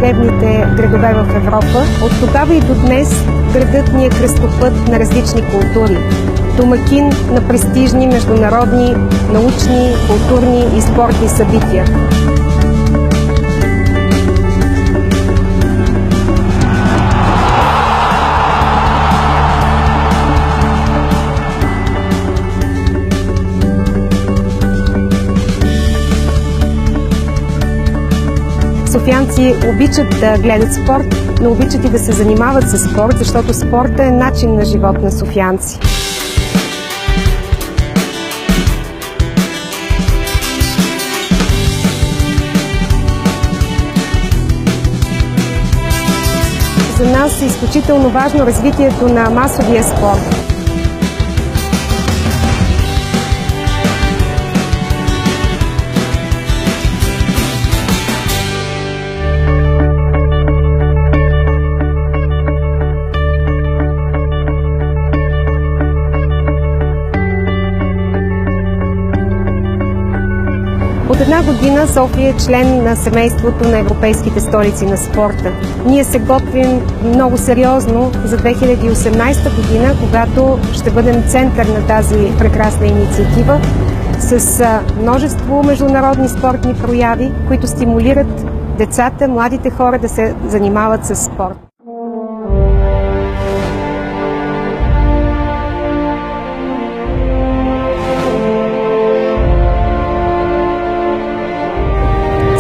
най-древните градове в Европа. От тогава и до днес градът ни е кръстопът на различни култури. Домакин на престижни международни, научни, културни и спортни събития. Софиянци обичат да гледат спорт, но обичат и да се занимават с спорт, защото спортът е начин на живот на софиянци. За нас е изключително важно развитието на масовия спорт. От една година София е член на семейството на европейските столици на спорта. Ние се готвим много сериозно за 2018 година, когато ще бъдем център на тази прекрасна инициатива с множество международни спортни прояви, които стимулират децата, младите хора да се занимават с спорт.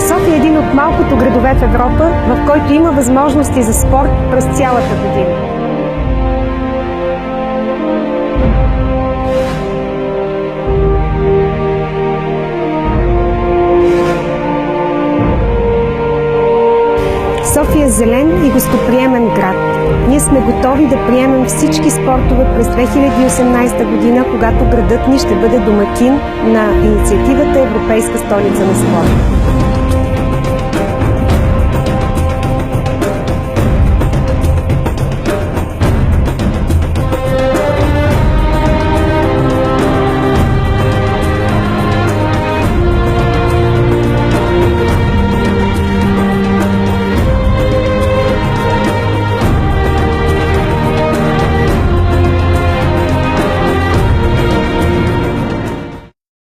София е един от малкото градове в Европа, в който има възможности за спорт през цялата година. София е зелен и гостоприемен град. Ние сме готови да приемем всички спортове през 2018 година, когато градът ни ще бъде домакин на инициативата Европейска столица на спорта.